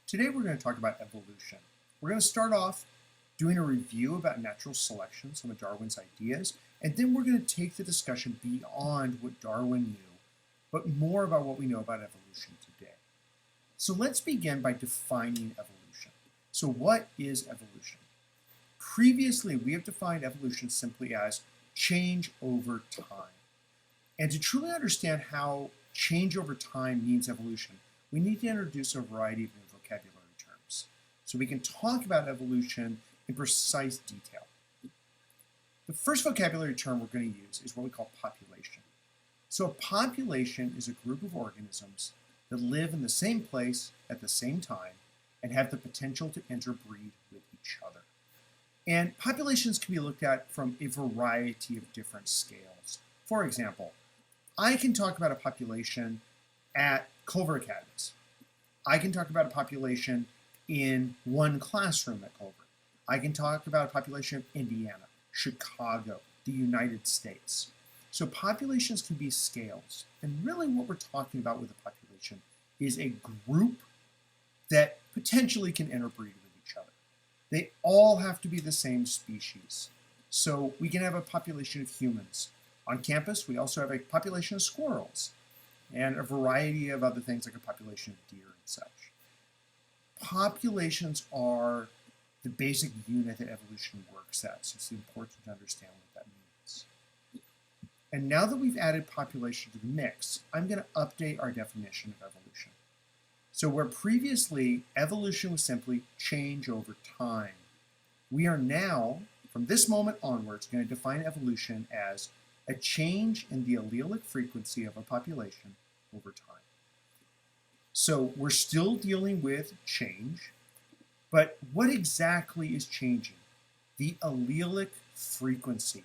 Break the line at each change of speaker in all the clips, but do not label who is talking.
Today we're going to talk about evolution. We're going to start off doing a review about natural selection, some of Darwin's ideas, and then we're going to take the discussion beyond what Darwin knew, but more about what we know about evolution today. So let's begin by defining evolution. So what is evolution? Previously, we have defined evolution simply as change over time. And to truly understand how change over time means evolution, we need to introduce a variety of new vocabulary terms so we can talk about evolution in precise detail. The first vocabulary term we're going to use is what we call population. So a population is a group of organisms that live in the same place at the same time and have the potential to interbreed with each other. And populations can be looked at from a variety of different scales. For example, I can talk about a population at Culver Academies. I can talk about a population in one classroom at Culver. I can talk about a population of Indiana, Chicago, the United States. So populations can be scales. And really what we're talking about with a population is a group that potentially can interbreed with each other. They all have to be the same species. So we can have a population of humans. On campus, we also have a population of squirrels and a variety of other things like a population of deer and such. Populations are the basic unit that evolution works at, so it's important to understand what that means. And now that we've added population to the mix, I'm going to update our definition of evolution. So where previously evolution was simply change over time, we are now, from this moment onwards, going to define evolution as a change in the allelic frequency of a population over time. So we're still dealing with change, but what exactly is changing? The allelic frequency.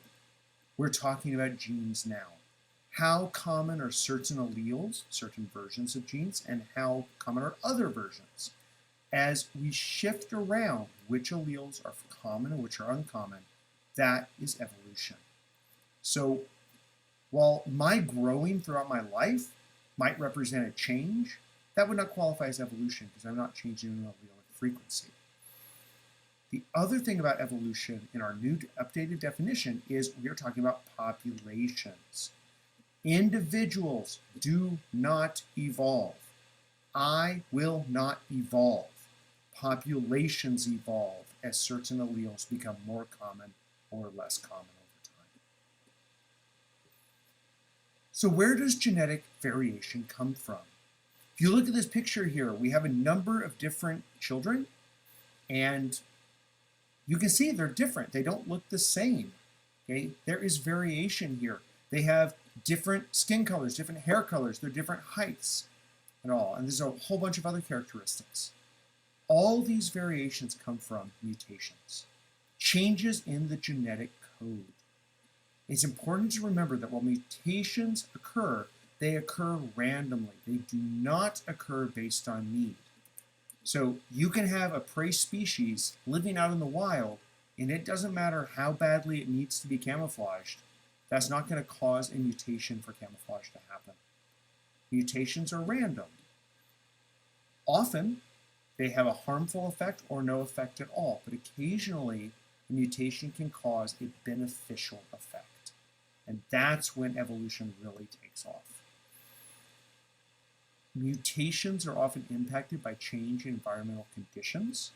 We're talking about genes now. How common are certain alleles, certain versions of genes, and how common are other versions? As we shift around which alleles are common and which are uncommon, that is evolution. So while my growing throughout my life might represent a change, that would not qualify as evolution because I'm not changing an allelic frequency. The other thing about evolution in our new updated definition is we are talking about populations. Individuals do not evolve. I will not evolve. Populations evolve as certain alleles become more common or less common over time. So where does genetic variation come from? If you look at this picture here, we have a number of different children, and you can see they're different. They don't look the same. Okay? There is variation here. They have different skin colors, different hair colors, they're different heights and all. And there's a whole bunch of other characteristics. All these variations come from mutations, changes in the genetic code. It's important to remember that while mutations occur, they occur randomly. They do not occur based on need. So you can have a prey species living out in the wild, and it doesn't matter how badly it needs to be camouflaged. That's not going to cause a mutation for camouflage to happen. Mutations are random. Often, they have a harmful effect or no effect at all, but occasionally, a mutation can cause a beneficial effect. And that's when evolution really takes off. Mutations are often impacted by change in environmental conditions.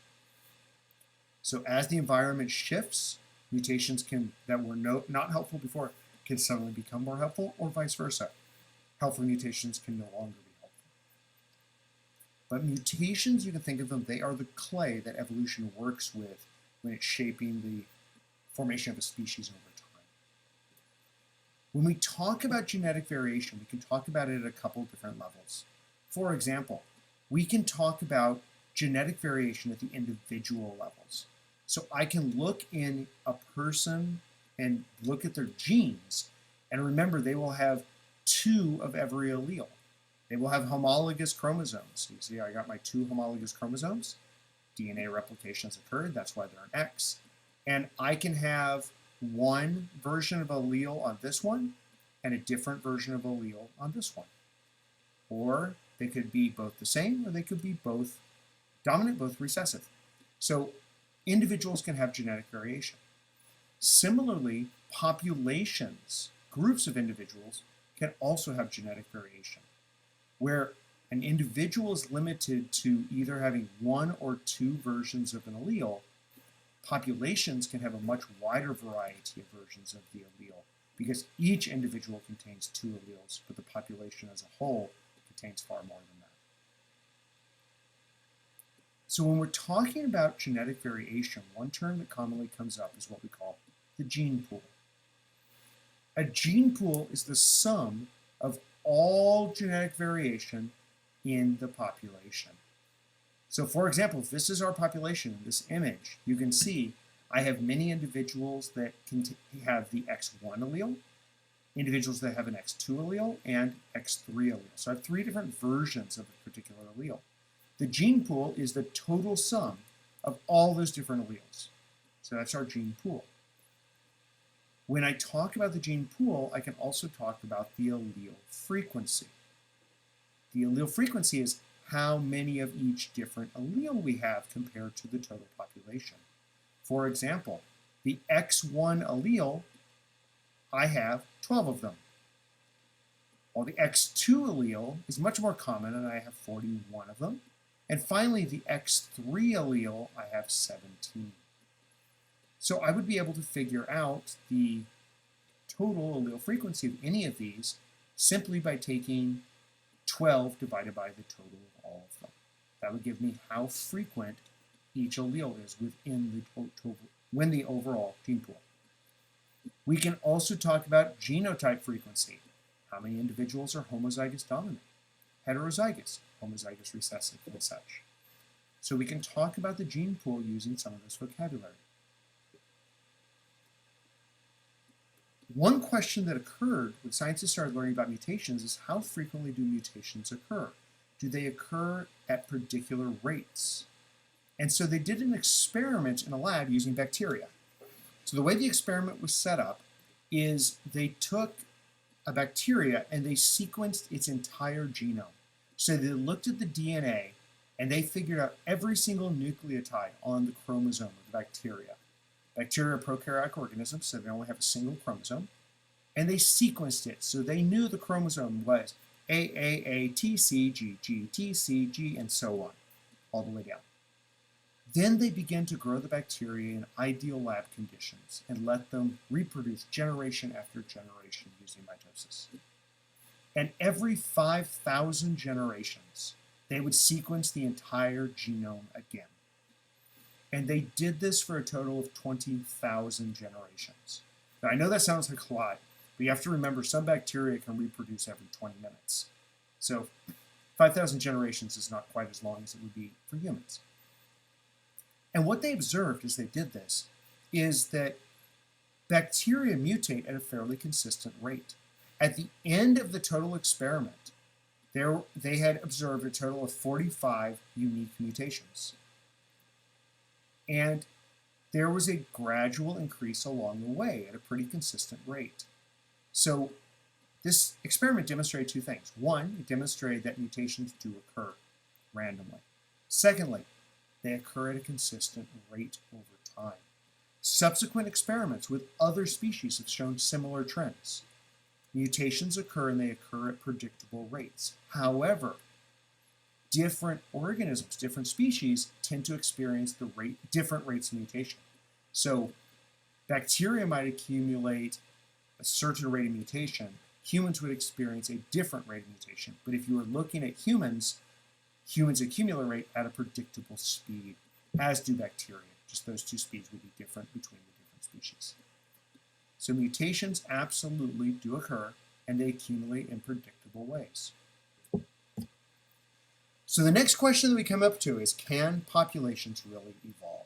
So as the environment shifts, mutations that were not helpful before can suddenly become more helpful, or vice versa. Helpful mutations can no longer be helpful. But mutations, you can think of them, they are the clay that evolution works with when it's shaping the formation of a species over time. When we talk about genetic variation, we can talk about it at a couple of different levels. For example, we can talk about genetic variation at the individual levels. So I can look in a person and look at their genes, and remember they will have 2 of every allele. They will have homologous chromosomes. You see, I got my 2 homologous chromosomes. DNA replication has occurred, that's why they're an X. And I can have one version of allele on this one and a different version of allele on this one. Or they could be both the same, or they could be both dominant, both recessive. So individuals can have genetic variation. Similarly, populations, groups of individuals, can also have genetic variation, where an individual is limited to either having one or two versions of an allele. Populations can have a much wider variety of versions of the allele because each individual contains two alleles, but the population as a whole contains far more than that. So when we're talking about genetic variation, one term that commonly comes up is what we call the gene pool. A gene pool is the sum of all genetic variation in the population. So for example, if this is our population in this image, you can see I have many individuals that can have the X1 allele, individuals that have an X2 allele, and X3 allele. So I have three different versions of a particular allele. The gene pool is the total sum of all those different alleles. So that's our gene pool. When I talk about the gene pool, I can also talk about the allele frequency. The allele frequency is how many of each different allele we have compared to the total population. For example, the X1 allele, I have 12 of them. While the X2 allele is much more common and I have 41 of them. And finally, the X3 allele, I have 17. So I would be able to figure out the total allele frequency of any of these simply by taking 12 divided by the total of all of them. That would give me how frequent each allele is within the overall gene pool. We can also talk about genotype frequency. How many individuals are homozygous dominant, heterozygous, homozygous recessive, and such. So we can talk about the gene pool using some of this vocabulary. One question that occurred when scientists started learning about mutations is how frequently do mutations occur? Do they occur at particular rates? And so they did an experiment in a lab using bacteria. So the way the experiment was set up is they took a bacteria and they sequenced its entire genome. So they looked at the DNA and they figured out every single nucleotide on the chromosome of the bacteria. Bacteria are prokaryotic organisms, so they only have a single chromosome. And they sequenced it, so they knew the chromosome was AAA, TC, GG, TC, G, and so on, all the way down. Then they began to grow the bacteria in ideal lab conditions and let them reproduce generation after generation using mitosis. And every 5,000 generations, they would sequence the entire genome again. And they did this for a total of 20,000 generations. Now, I know that sounds like a lot, but you have to remember some bacteria can reproduce every 20 minutes. So 5,000 generations is not quite as long as it would be for humans. And what they observed as they did this is that bacteria mutate at a fairly consistent rate. At the end of the total experiment, they had observed a total of 45 unique mutations. And there was a gradual increase along the way at a pretty consistent rate. So this experiment demonstrated two things. One, it demonstrated that mutations do occur randomly. Secondly, they occur at a consistent rate over time. Subsequent experiments with other species have shown similar trends. Mutations occur and they occur at predictable rates. However, different organisms, different species tend to experience different rates of mutation. So bacteria might accumulate a certain rate of mutation. Humans would experience a different rate of mutation. But if you were looking at humans accumulate at a predictable speed, as do bacteria. Just those two speeds would be different between the different species. So mutations absolutely do occur, and they accumulate in predictable ways. So the next question that we come up to is, can populations really evolve?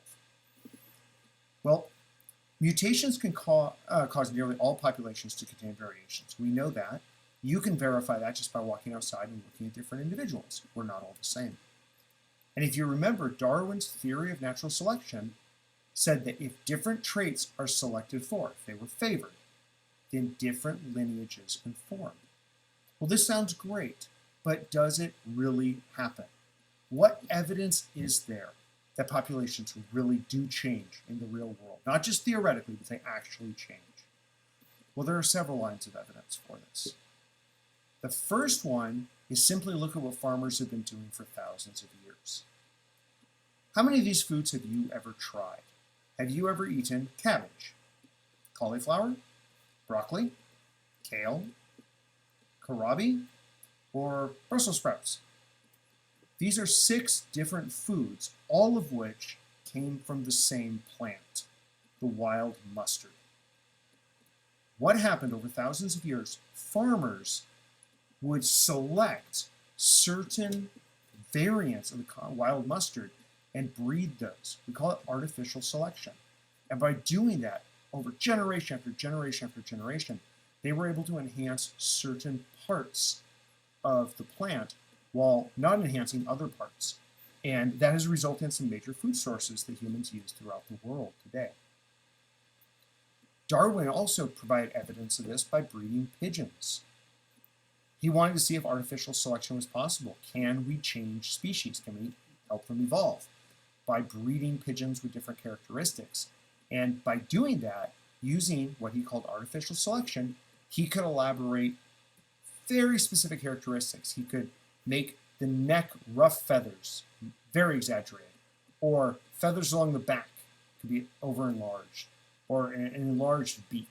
Well, mutations can cause nearly all populations to contain variations. We know that. You can verify that just by walking outside and looking at different individuals. We're not all the same. And if you remember, Darwin's theory of natural selection said that if different traits are selected for, if they were favored, then different lineages can form. Well, this sounds great, but does it really happen? What evidence is there that populations really do change in the real world? Not just theoretically, but they actually change. Well, there are several lines of evidence for this. The first one is simply look at what farmers have been doing for thousands of years. How many of these foods have you ever tried? Have you ever eaten cabbage, cauliflower, broccoli, kale, kohlrabi, or Brussels sprouts? These are 6 different foods, all of which came from the same plant, the wild mustard. What happened over thousands of years? Farmers would select certain variants of the wild mustard and breed those. We call it artificial selection. And by doing that, over generation after generation after generation, they were able to enhance certain parts of the plant while not enhancing other parts. And that has resulted in some major food sources that humans use throughout the world today. Darwin also provided evidence of this by breeding pigeons. He wanted to see if artificial selection was possible. Can we change species? Can we help them evolve? By breeding pigeons with different characteristics. And by doing that, using what he called artificial selection, he could elaborate very specific characteristics. He could make the neck rough feathers, very exaggerated, or feathers along the back could be over enlarged, or an enlarged beak.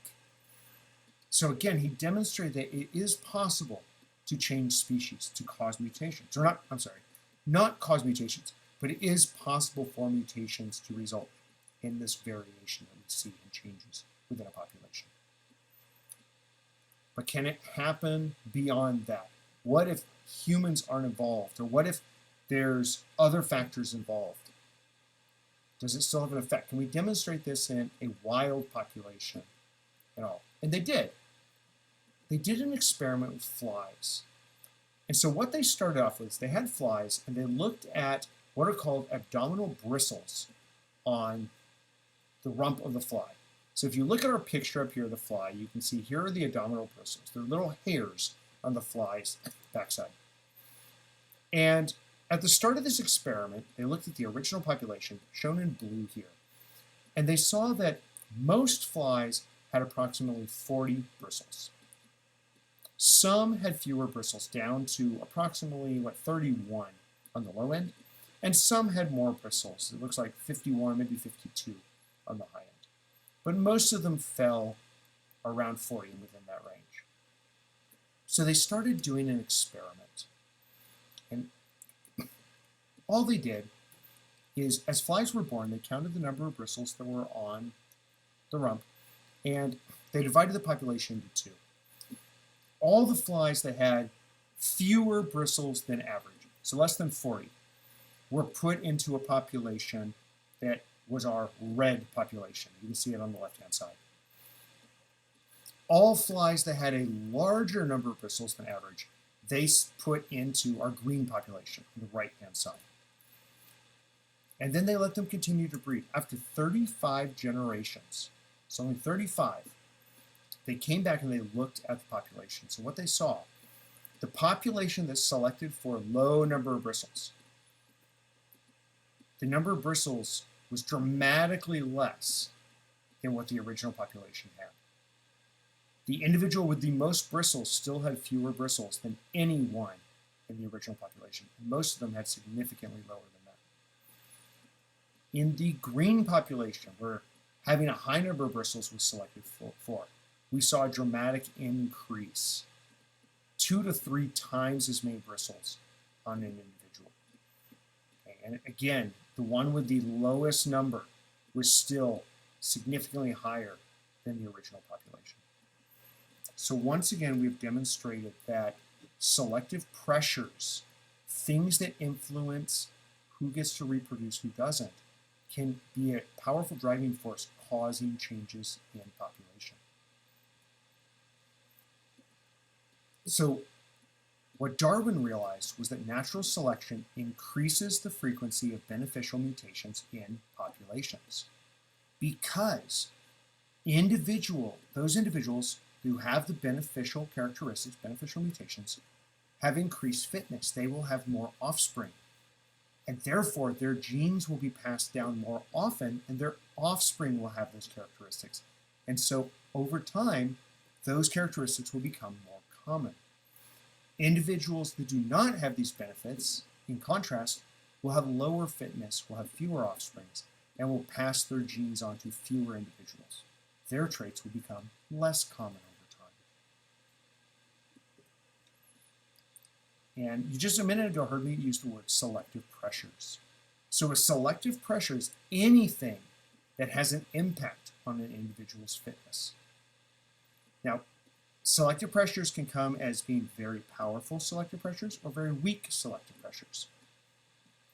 So again, he demonstrated that it is possible to change species, to cause mutations, or not cause mutations, but it is possible for mutations to result in this variation that we see in changes within a population. But can it happen beyond that? What if humans aren't involved? Or what if there's other factors involved? Does it still have an effect? Can we demonstrate this in a wild population at all? And they did. They did an experiment with flies. And so what they started off with is they had flies and they looked at what are called abdominal bristles on the rump of the fly. So if you look at our picture up here of the fly, you can see here are the abdominal bristles. They're little hairs on the fly's backside. And at the start of this experiment, they looked at the original population, shown in blue here, and they saw that most flies had approximately 40 bristles. Some had fewer bristles, down to approximately, 31 on the low end, and some had more bristles. It looks like 51, maybe 52 on the high end. But most of them fell around 40 within that range. So they started doing an experiment. And all they did is, as flies were born, they counted the number of bristles that were on the rump, and they divided the population into 2. All the flies that had fewer bristles than average, so less than 40, were put into a population that was our red population. You can see it on the left-hand side. All flies that had a larger number of bristles than average, they put into our green population on the right-hand side. And then they let them continue to breed. After 35 generations, so only 35, they came back and they looked at the population. So what they saw, the population that selected for a low number of bristles, the number of bristles was dramatically less than what the original population had. The individual with the most bristles still had fewer bristles than anyone in the original population. And most of them had significantly lower than that. In the green population, where having a high number of bristles was selected for, we saw a dramatic increase, 2 to 3 times as many bristles on an individual. And again, the one with the lowest number was still significantly higher than the original population. So once again, we've demonstrated that selective pressures, things that influence who gets to reproduce, who doesn't, can be a powerful driving force causing changes in population. So what Darwin realized was that natural selection increases the frequency of beneficial mutations in populations, because those individuals who have the beneficial characteristics, beneficial mutations, have increased fitness. They will have more offspring. and therefore their genes will be passed down more often, and their offspring will have those characteristics. And so over time, those characteristics will become more common. Individuals that do not have these benefits, in contrast, will have lower fitness, will have fewer offsprings, and will pass their genes on to fewer individuals. Their traits will become less common over time. And you just a minute ago heard me use the word selective pressures. So a selective pressure is anything that has an impact on an individual's fitness. Now, selective pressures can come as being very powerful selective pressures or very weak selective pressures.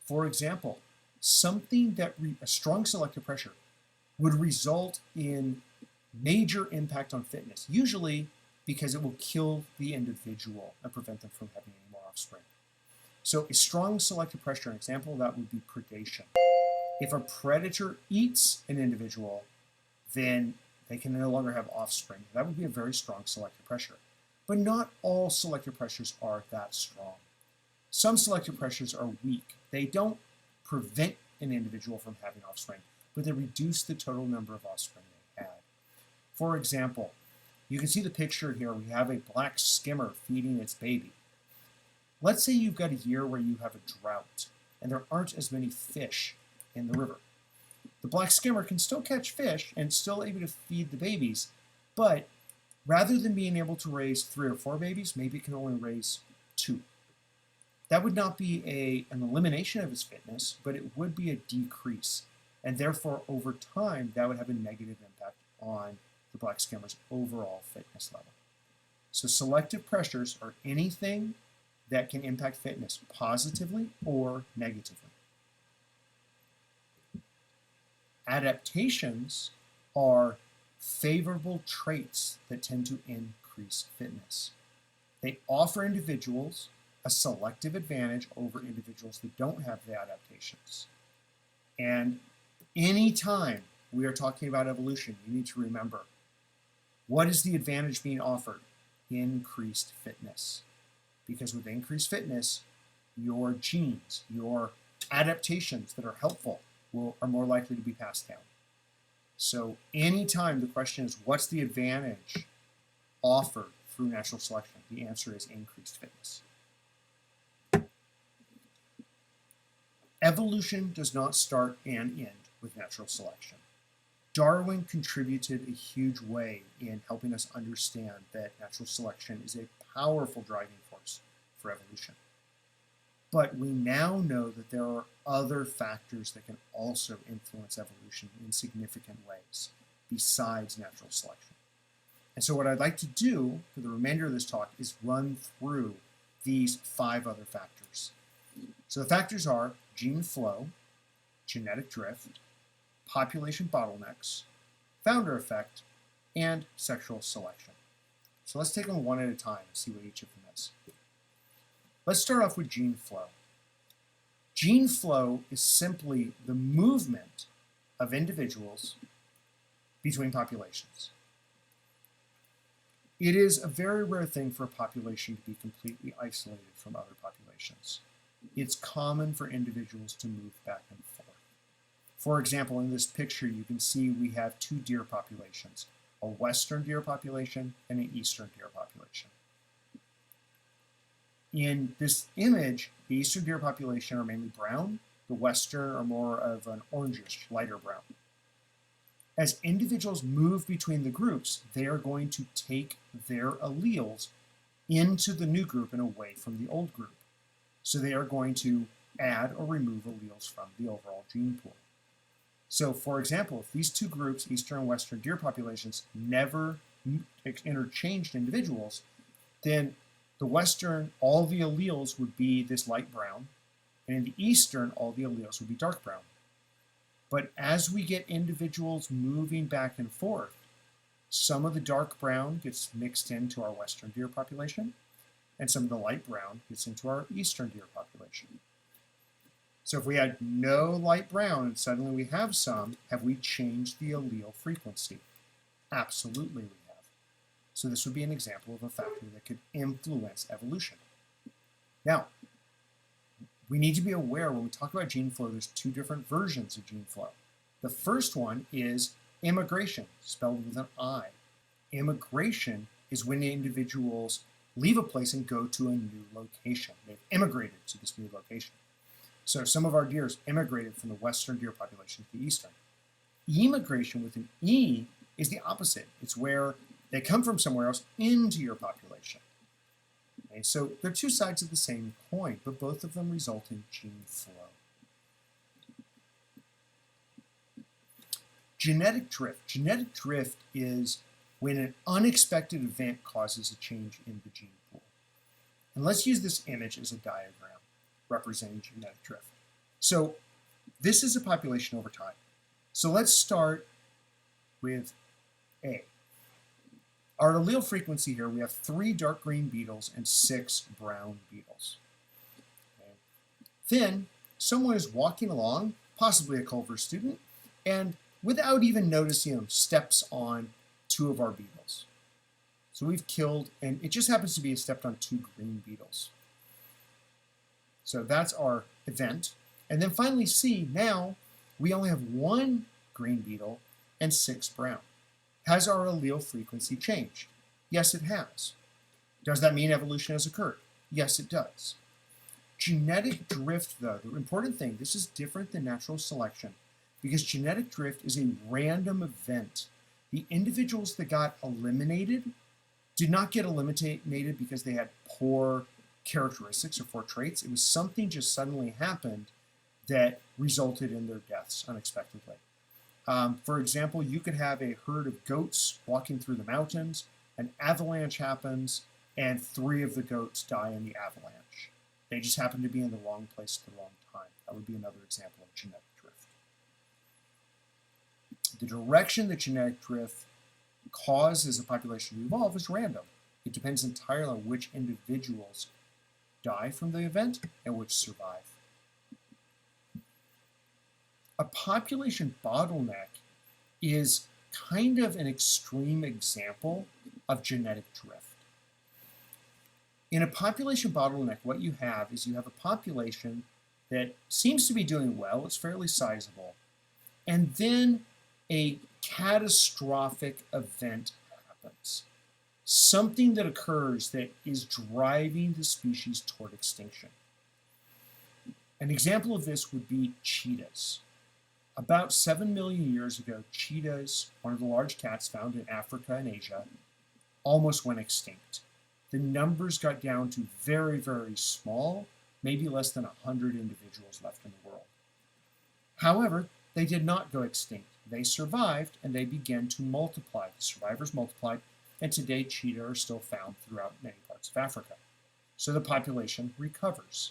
For example, a strong selective pressure would result in major impact on fitness, usually because it will kill the individual and prevent them from having any more offspring. So a strong selective pressure, an example of that would be predation. If a predator eats an individual, then they can no longer have offspring. That would be a very strong selective pressure. But not all selective pressures are that strong. Some selective pressures are weak. They don't prevent an individual from having offspring, but they reduce the total number of offspring they had. For example, you can see the picture here. We have a black skimmer feeding its baby. Let's say you've got a year where you have a drought and there aren't as many fish in the river. The black skimmer can still catch fish and still able to feed the babies, but rather than being able to raise 3 or 4 babies, maybe it can only raise 2. That would not be an elimination of its fitness, but it would be a decrease. And therefore, over time, that would have a negative impact on the black skimmer's overall fitness level. So selective pressures are anything that can impact fitness positively or negatively. Adaptations are favorable traits that tend to increase fitness. They offer individuals a selective advantage over individuals that don't have the adaptations. And anytime we are talking about evolution, you need to remember, what is the advantage being offered? Increased fitness. Because with increased fitness, your genes, your adaptations that are helpful are more likely to be passed down. So anytime the question is, what's the advantage offered through natural selection? The answer is increased fitness. Evolution does not start and end with natural selection. Darwin contributed a huge way in helping us understand that natural selection is a powerful driving force for evolution. But we now know that there are other factors that can also influence evolution in significant ways besides natural selection. And so what I'd like to do for the remainder of this talk is run through these 5 other factors. So the factors are gene flow, genetic drift, population bottlenecks, founder effect, and sexual selection. So let's take them one at a time and see what each of them is. Let's start off with gene flow. Gene flow is simply the movement of individuals between populations. It is a very rare thing for a population to be completely isolated from other populations. It's common for individuals to move back and forth. For example, in this picture, you can see we have 2 deer populations, a western deer population and an eastern deer population. In this image, the eastern deer population are mainly brown, the western are more of an orangish, lighter brown. As individuals move between the groups, they are going to take their alleles into the new group and away from the old group. So they are going to add or remove alleles from the overall gene pool. So for example, if these 2 groups, eastern and western deer populations, never interchanged individuals, then the western, all the alleles would be this light brown, and in the eastern, all the alleles would be dark brown. But as we get individuals moving back and forth, some of the dark brown gets mixed into our western deer population, and some of the light brown gets into our eastern deer population. So if we had no light brown and suddenly we have some, have we changed the allele frequency? Absolutely we have. So this would be an example of a factor that could influence evolution. Now, we need to be aware when we talk about gene flow, there's two different versions of gene flow. The first one is immigration, spelled with an I. Immigration is when individuals leave a place and go to a new location. They've immigrated to this new location. So some of our deer immigrated from the western deer population to the eastern. Immigration with an E is the opposite. It's where they come from somewhere else into your population. Okay, so they're two sides of the same coin, but both of them result in gene flow. Genetic drift. Genetic drift is when an unexpected event causes a change in the gene pool. And let's use this image as a diagram representing genetic drift. So this is a population over time. So let's start with A. Our allele frequency here, we have 3 dark green beetles and 6 brown beetles. Okay. Then someone is walking along, possibly a Culver student, and without even noticing him, steps on 2 of our beetles. So we've killed, and it just happens to be stepped on 2 green beetles. So that's our event. And then finally C, now we only have 1 green beetle and 6 brown. Has our allele frequency changed? Yes, it has. Does that mean evolution has occurred? Yes, it does. Genetic drift, though, the important thing, this is different than natural selection because genetic drift is a random event. The individuals that got eliminated did not get eliminated because they had poor characteristics or poor traits. It was something just suddenly happened that resulted in their deaths unexpectedly. For example, you could have a herd of goats walking through the mountains, an avalanche happens, and 3 of the goats die in the avalanche. They just happen to be in the wrong place at the wrong time. That would be another example of genetic drift. The direction that genetic drift causes a population to evolve is random. It depends entirely on which individuals die from the event and which survive. A population bottleneck is kind of an extreme example of genetic drift. In a population bottleneck, what you have is you have a population that seems to be doing well, it's fairly sizable, and then a catastrophic event happens. Something that occurs that is driving the species toward extinction. An example of this would be cheetahs. About 7 million years ago, cheetahs, one of the large cats found in Africa and Asia, almost went extinct. The numbers got down to very, very small, maybe less than 100 individuals left in the world. However, they did not go extinct. They survived and they began to multiply. The survivors multiplied, and today cheetah are still found throughout many parts of Africa. So the population recovers.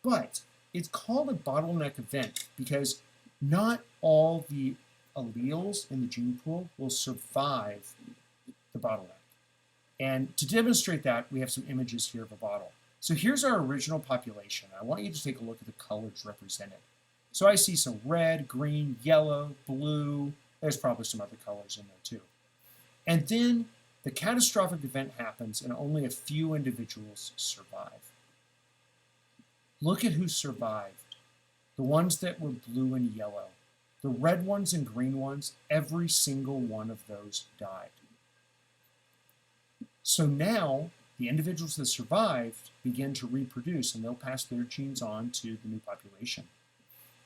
But it's called a bottleneck event because not all the alleles in the gene pool will survive the bottleneck. And to demonstrate that, we have some images here of a bottle. So here's our original population. I want you to take a look at the colors represented. So I see some red, green, yellow, blue. There's probably some other colors in there too. And then the catastrophic event happens and only a few individuals survive. Look at who survived. The ones that were blue and yellow. The red ones and green ones, every single one of those died. So now the individuals that survived begin to reproduce and they'll pass their genes on to the new population.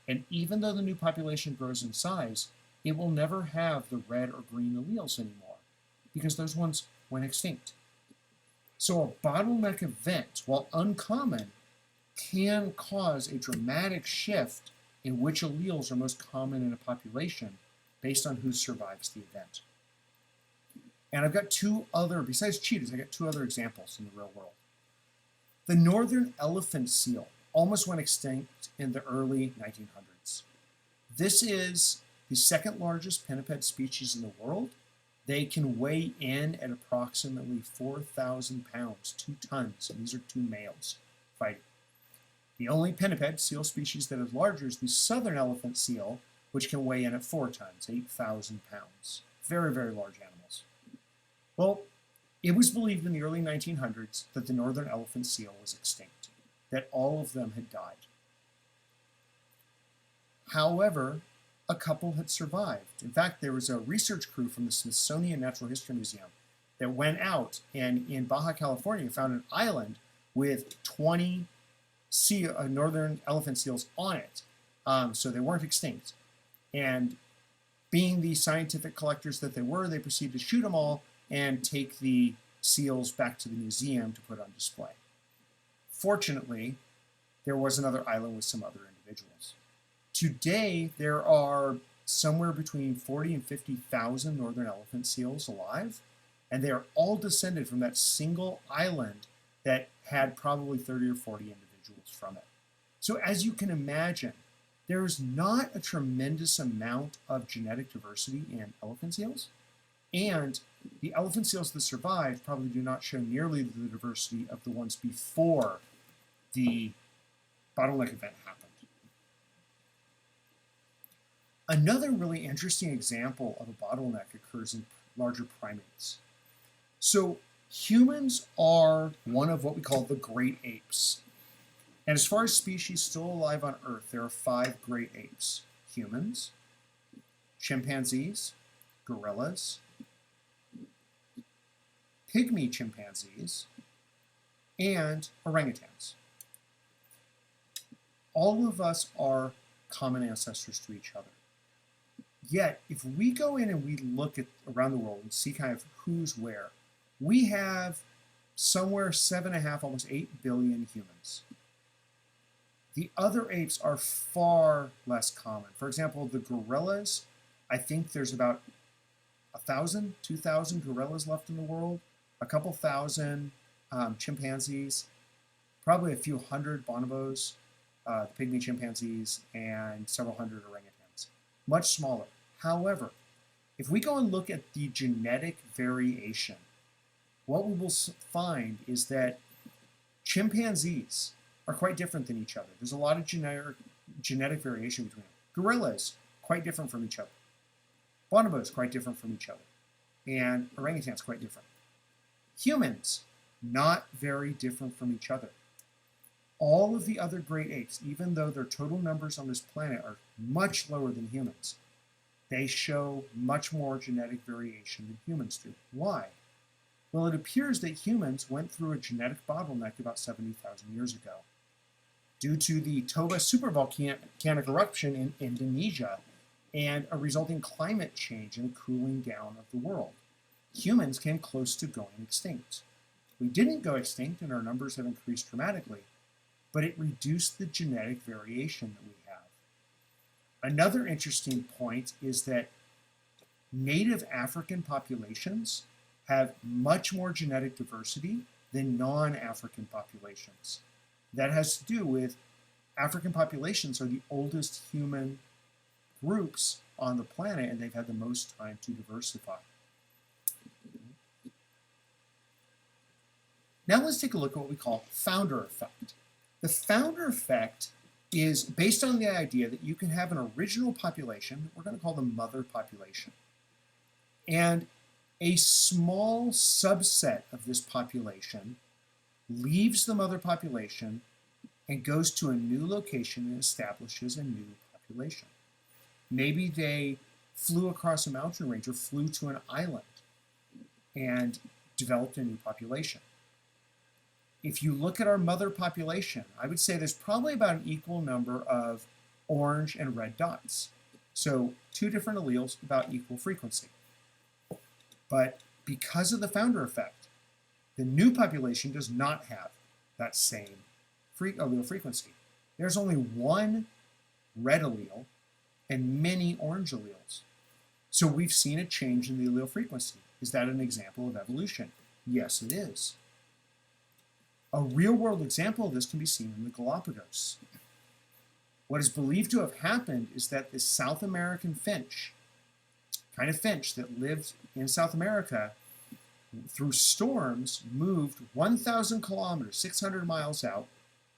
And even though the new population grows in size, it will never have the red or green alleles anymore because those ones went extinct. So a bottleneck event, while uncommon, can cause a dramatic shift in which alleles are most common in a population based on who survives the event. And I've got 2 other, besides cheetahs, I got 2 other examples in the real world. The northern elephant seal almost went extinct in the early 1900s. This is the 2nd largest pinniped species in the world. They can weigh in at approximately 4,000 pounds, 2 tons, and these are 2 males fighting. The only pinniped seal species that is larger is the southern elephant seal, which can weigh in at 4 tons, 8,000 pounds. Very, very large animals. Well, it was believed in the early 1900s that the northern elephant seal was extinct. that all of them had died. However, a couple had survived. In fact, there was a research crew from the Smithsonian Natural History Museum that went out and in Baja California found an island with 20 northern elephant seals on it. So they weren't extinct. And being the scientific collectors that they were, they proceeded to shoot them all and take the seals back to the museum to put on display. Fortunately, there was another island with some other individuals. Today, there are somewhere between 40 and 50,000 northern elephant seals alive, and they are all descended from that single island that had probably 30 or 40 individuals from it. So as you can imagine, there is not a tremendous amount of genetic diversity in elephant seals, and the elephant seals that survived probably do not show nearly the diversity of the ones before the bottleneck event happened. Another really interesting example of a bottleneck occurs in larger primates. So humans are one of what we call the great apes. And as far as species still alive on Earth, there are 5 great apes: humans, chimpanzees, gorillas, pygmy chimpanzees, and orangutans. All of us are common ancestors to each other. Yet, if we go in and we look at around the world and see kind of who's where, we have somewhere 7.5, almost 8 billion humans. The other apes are far less common. For example, the gorillas, I think there's about 1,000, 2,000 gorillas left in the world, a couple thousand chimpanzees, probably a few hundred bonobos, the pygmy chimpanzees, and several hundred orangutans. Much smaller. However, if we go and look at the genetic variation, what we will find is that chimpanzees are quite different than each other. There's a lot of genetic variation between them. Gorillas, quite different from each other. Bonobos, quite different from each other. And orangutans, quite different. Humans, not very different from each other. All of the other great apes, even though their total numbers on this planet are much lower than humans, they show much more genetic variation than humans do. Why? Well, it appears that humans went through a genetic bottleneck about 70,000 years ago. Due to the Toba supervolcanic eruption in Indonesia and a resulting climate change and a cooling down of the world, humans came close to going extinct. We didn't go extinct and our numbers have increased dramatically, but it reduced the genetic variation that we have. Another interesting point is that native African populations have much more genetic diversity than non-African populations. That has to do with African populations are the oldest human groups on the planet, and they've had the most time to diversify. Now let's take a look at what we call founder effect. The founder effect is based on the idea that you can have an original population, we're going to call the mother population, and a small subset of this population leaves the mother population and goes to a new location and establishes a new population. Maybe they flew across a mountain range or flew to an island and developed a new population. If you look at our mother population, I would say there's probably about an equal number of orange and red dots. So 2 different alleles, about equal frequency. But because of the founder effect, the new population does not have that same allele frequency. There's only 1 red allele and many orange alleles. So we've seen a change in the allele frequency. Is that an example of evolution? Yes, it is. A real-world example of this can be seen in the Galapagos. What is believed to have happened is that this South American finch, kind of finch that lived in South America, through storms, moved 1,000 kilometers, 600 miles out,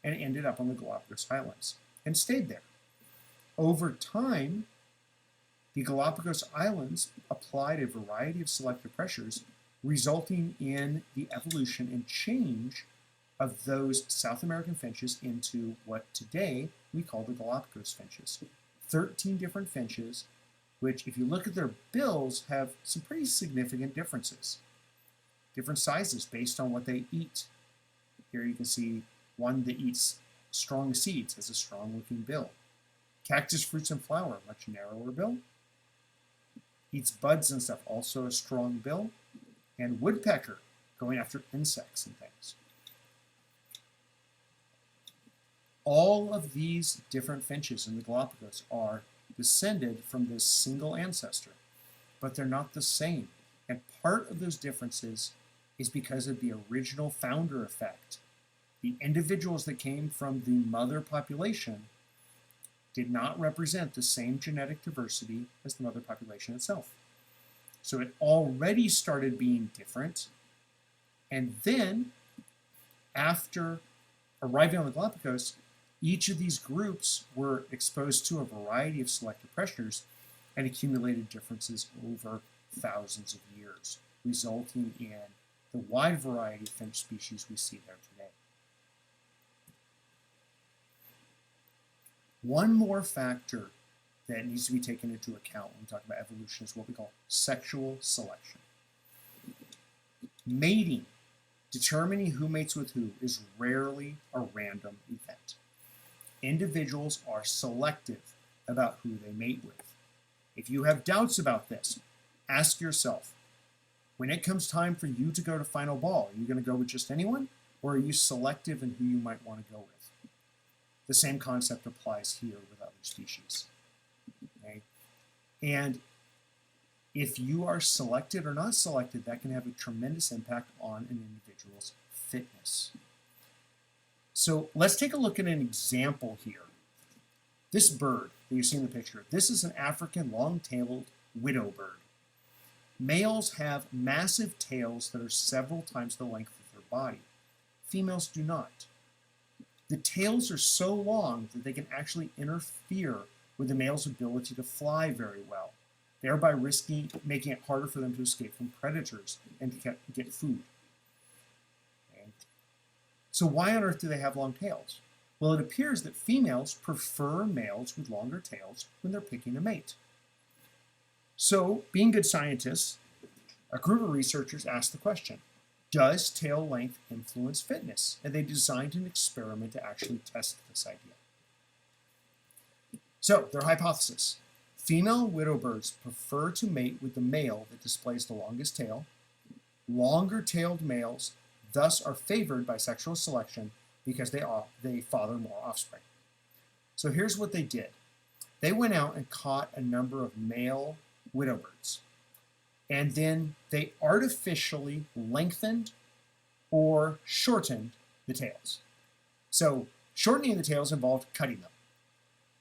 and ended up on the Galapagos Islands, and stayed there. Over time, the Galapagos Islands applied a variety of selective pressures, resulting in the evolution and change of those South American finches into what today we call the Galapagos finches. 13 different finches, which if you look at their bills have some pretty significant differences. Different sizes based on what they eat. Here you can see one that eats strong seeds, has a strong looking bill. Cactus, fruits, and flower, much narrower bill. Eats buds and stuff, also a strong bill. And woodpecker, going after insects and things. All of these different finches in the Galapagos are descended from this single ancestor, but they're not the same. And part of those differences is because of the original founder effect. The individuals that came from the mother population did not represent the same genetic diversity as the mother population itself. So it already started being different. And then, after arriving on the Galapagos, each of these groups were exposed to a variety of selective pressures and accumulated differences over thousands of years, resulting in the wide variety of finch species we see there today. One more factor that needs to be taken into account when we talk about evolution is what we call sexual selection. Mating, determining who mates with who, is rarely a random event. Individuals are selective about who they mate with. If you have doubts about this, ask yourself, when it comes time for you to go to final ball, are you going to go with just anyone, or are you selective in who you might want to go with? The same concept applies here with other species. Okay? And if you are selected or not selected, that can have a tremendous impact on an individual's fitness. So let's take a look at an example here. This bird that you see in the picture, this is an African long-tailed widow bird. Males have massive tails that are several times the length of their body. Females do not. The tails are so long that they can actually interfere with the male's ability to fly very well, thereby making it harder for them to escape from predators and to get food. Okay. So why on earth do they have long tails? Well, it appears that females prefer males with longer tails when they're picking a mate. So, being good scientists, a group of researchers asked the question, does tail length influence fitness? And they designed an experiment to actually test this idea. So, their hypothesis, female widow birds prefer to mate with the male that displays the longest tail. Longer-tailed males thus are favored by sexual selection because they father more offspring. So here's what they did. They went out and caught a number of male widow birds, and then they artificially lengthened or shortened the tails. So shortening the tails involved cutting them.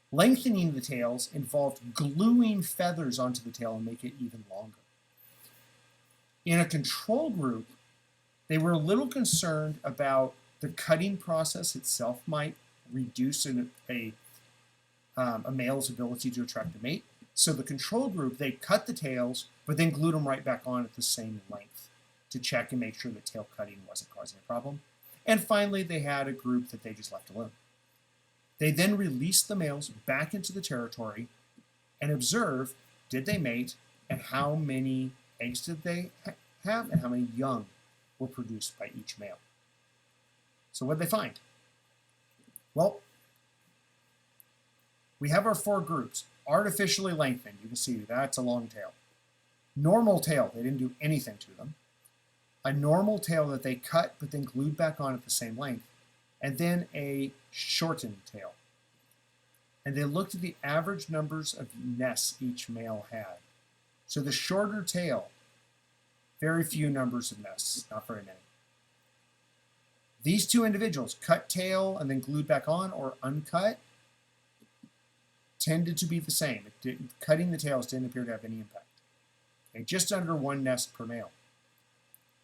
Lengthening the tails involved gluing feathers onto the tail and make it even longer. In a control group, they were a little concerned about the cutting process itself might reduce a male's ability to attract a mate. So the control group, they cut the tails, but then glued them right back on at the same length to check and make sure that tail cutting wasn't causing a problem. And finally, they had a group that they just left alone. They then released the males back into the territory and observe, did they mate, and how many eggs did they have, and how many young were produced by each male. So what did they find? Well, we have our four groups. Artificially lengthened, you can see that's a long tail. Normal tail, they didn't do anything to them. A normal tail that they cut but then glued back on at the same length. And then a shortened tail. And they looked at the average numbers of nests each male had. So the shorter tail, very few numbers of nests, not very many. These two individuals, cut tail and then glued back on or uncut, tended to be the same. Cutting the tails didn't appear to have any impact. Okay, just under one nest per male.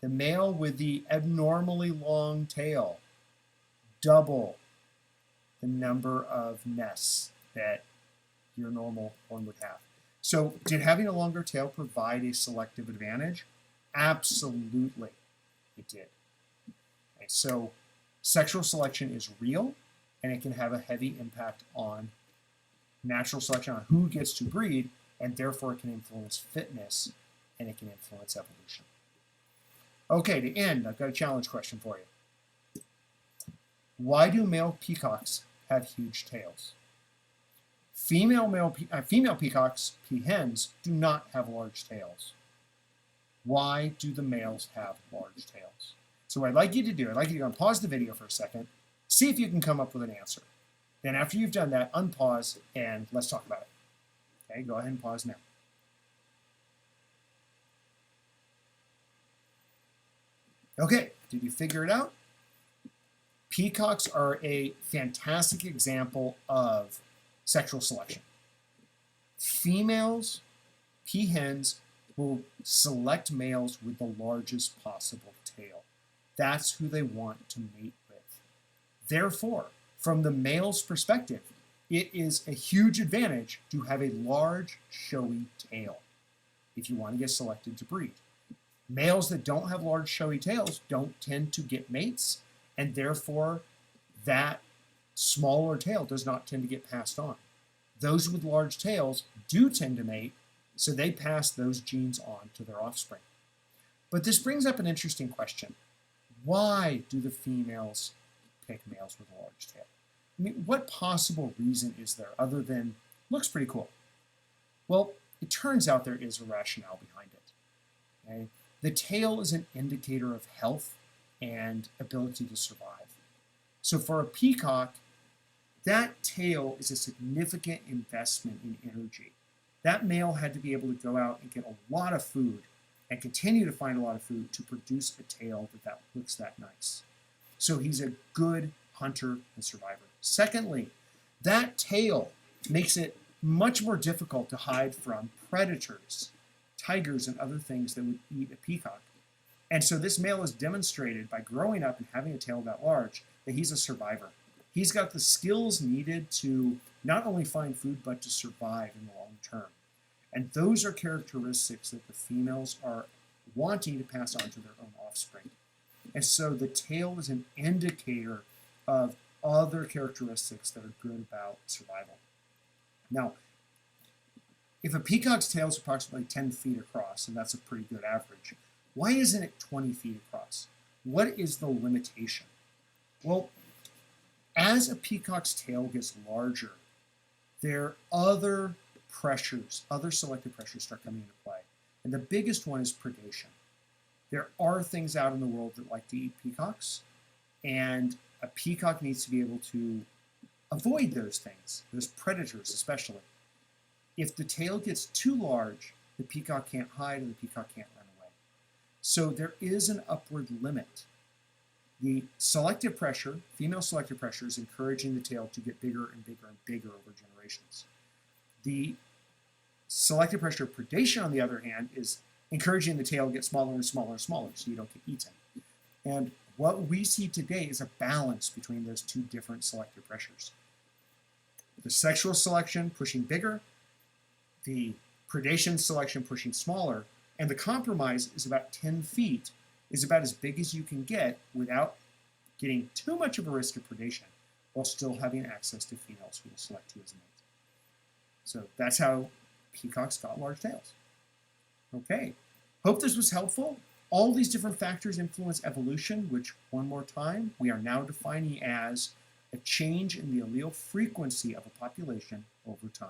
The male with the abnormally long tail, double the number of nests that your normal one would have. So did having a longer tail provide a selective advantage? Absolutely, it did. Okay, so Sexual selection is real, and it can have a heavy impact on natural selection, on who gets to breed, and therefore it can influence fitness, and it can influence evolution. Okay, to end, I've got a challenge question for you. Why do male peacocks have huge tails? Female peacocks, peahens, do not have large tails. Why do the males have large tails? So what I'd like you to do, I'd like you to pause the video for a second, see if you can come up with an answer. Then after you've done that, unpause and let's talk about it. Okay, go ahead and pause now. Okay, did you figure it out? Peacocks are a fantastic example of sexual selection. Females, peahens, will select males with the largest possible tail. That's who they want to mate with. Therefore, from the male's perspective, it is a huge advantage to have a large, showy tail if you want to get selected to breed. Males that don't have large, showy tails don't tend to get mates, and therefore that smaller tail does not tend to get passed on. Those with large tails do tend to mate, so they pass those genes on to their offspring. But this brings up an interesting question. Why do the females pick males with a large tail? I mean, what possible reason is there other than looks pretty cool? Well, it turns out there is a rationale behind it. Okay? The tail is an indicator of health and ability to survive. So for a peacock, that tail is a significant investment in energy. That male had to be able to go out and get a lot of food and continue to find a lot of food to produce a tail that looks that nice. So he's a good hunter and survivor. Secondly, that tail makes it much more difficult to hide from predators, tigers and other things that would eat a peacock. And so this male has demonstrated by growing up and having a tail that large that he's a survivor. He's got the skills needed to not only find food, but to survive in the long term. And those are characteristics that the females are wanting to pass on to their own offspring. And so the tail is an indicator of other characteristics that are good about survival. Now, if a peacock's tail is approximately 10 feet across, and that's a pretty good average, why isn't it 20 feet across? What is the limitation? Well, as a peacock's tail gets larger, there are other pressures, other selective pressures start coming into play. And the biggest one is predation. There are things out in the world that like to eat peacocks, and a peacock needs to be able to avoid those things, those predators especially. If the tail gets too large, the peacock can't hide and the peacock can't run away. So there is an upward limit. The selective pressure, female selective pressure, is encouraging the tail to get bigger and bigger and bigger over generations. The selective pressure of predation, on the other hand, is encouraging the tail to get smaller and smaller and smaller so you don't get eaten. And what we see today is a balance between those two different selective pressures. The sexual selection pushing bigger, the predation selection pushing smaller, and the compromise is about 10 feet, is about as big as you can get without getting too much of a risk of predation while still having access to females who will select you as a mate. So that's how peacocks got large tails. Okay, hope this was helpful. All these different factors influence evolution, which, one more time, we are now defining as a change in the allele frequency of a population over time.